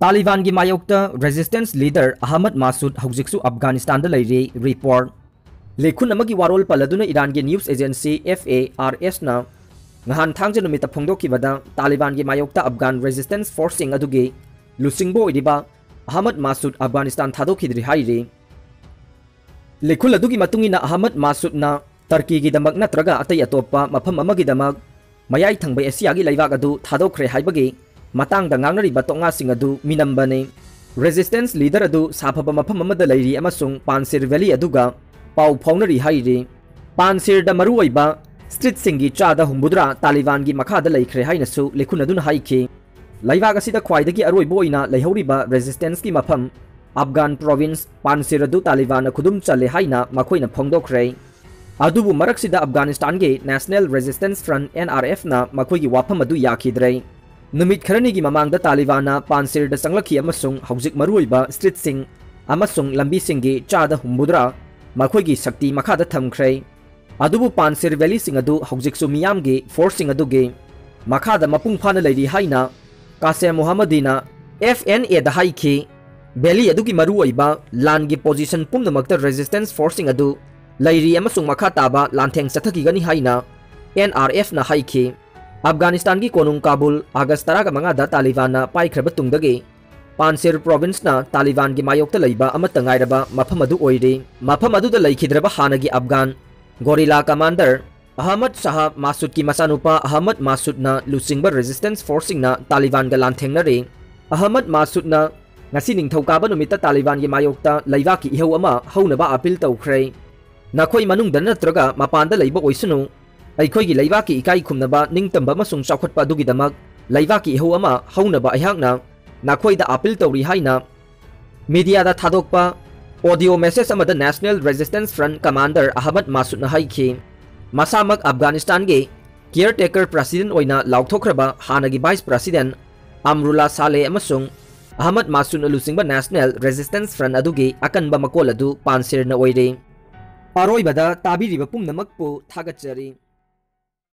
तालिबान की मायोक्ता resistance leader Ahmad Masood हौजिक्सु Afghanistan लेरी report लेखुन अमगी वारोल पलदुना Iran की news agency FARS ना nghan thangje numita phongdokibada Taliban की मायोक्ता अफगान रेजिस्टेंस फोर्सिंग अदुगे लुसिंगबो इदिबा अहमद मासूद अफगानिस्तान थादोखिद्रि हाइरे लेखुल अदुगी मतुंगिना अहमद मासूद ना टर्की की दमक नत्रगा अतै अतोप्पा मफम अमगी दमक मयाई थंगबे एशियागी लैबाक अदु थादोखरे हाइबगे मतंग दंगांगरिबा तोंगासिंग अदु मिनंबने रेजिस्टेंस लीडर अदु साफब मफम अमदा लैरी अमसुंग पानसिर वैली अदुगा पाउ फौनरी हाइरे पानसिर द मरुओइबा स्ट्रीट सिंगी चादा हुंबुद्रा तालिबान की मखादा लैख्रे हाइनसु लेखुन अदुना हाइखे लैबाक असिदा ख्वाइदगी अरोइबो ओइना लैहौरिबा रेजिस्टेंस की मफम अफगान प्रोविंस पानसिर अदु तालिबान खुदुम चले हाइना मखोइना फोंदोखरे अदुबु मरक्सिदा अफगानिस्तान के नेशनल रेजिस्टेंस फ्रंट NRF ना मखोइगी वाफम अदु याखिद्रे नुमित खरनी की ममांगदा तालिबान पानसिर द संगलखी अमसुंग हौजिक मरुइबा स्ट्रीट सिंग अमसुंग लंबी सिंगी चादा हुंबुद्रा मखोइगी शक्ति मखादा थमख्रे अदुबु पानसिर वैली सिंग अदु हौजिक्सु मियामगे फोर्सिंग अदुगे मखादा मपुंग फाना लैरी हाइना कासेम मोहम्मदीना FNA दा हाइखे वैली अदुगी मरुइबा लान की पोजीशन पुंगदमक्ता रेजिस्टेंस फोर्सिंग अदु लैरी अमसुंग मखा ताबा लांथेंग चथकीगनी हाइना NRF ना हाइखे अफगानिस्तान की कोनुंग काबुल अगस्त 15 तालिबान पाइख्रब तुंगदगे पानसिर प्रोविंस ना तालिबान की मायोक्ता लैबा अमत ngairaba मफम अदु ओइरे मफम अदुदा लैखिद्रबा हानगी अफगान गोरिल्ला कमांडर अहमद शाह मासूद की मसानुपा अहमद मासूद ना लुसिंगबा रेजिस्टेंस फोर्सिंग ना तालिबान गा लांथेंगनरे अहमद मासूद ना ngasi ningthaukaaba numita तालिबान की मायोक्ता लैबा की इहौ अमा हौनबा अपील तौख्रे नखोई मनुंगदा नत्रगा मपानदा लैबा ओइसनु अखोई लैबा की इकाई खुमनबा निंगतंबा मसुंग चौखटपा दुगिदमक लैबा की इहौ अमा हौनबा अहाकना नखोईदा अपील तौरी हाइना मीडियादा थादोकपा ऑडियो मैसेज अमदा national resistance front commander Ahmad Massoud हाइखे मसामक अफगानिस्तान के केयरटेकर प्रेसिडेंट ओइना लाउथोख्रबा हानगी वाइस प्रेसिडेंट अमरुल्ला साले अमसुंग अहमद मासूद लुसिंगबा नेशनल रेजिस्टेंस फ्रंट अदुगे अकनबा मकोल अदु पानसिरना ओइरे अरोइबदा ताबिरिबा पुंगनमकपु थागतचरी।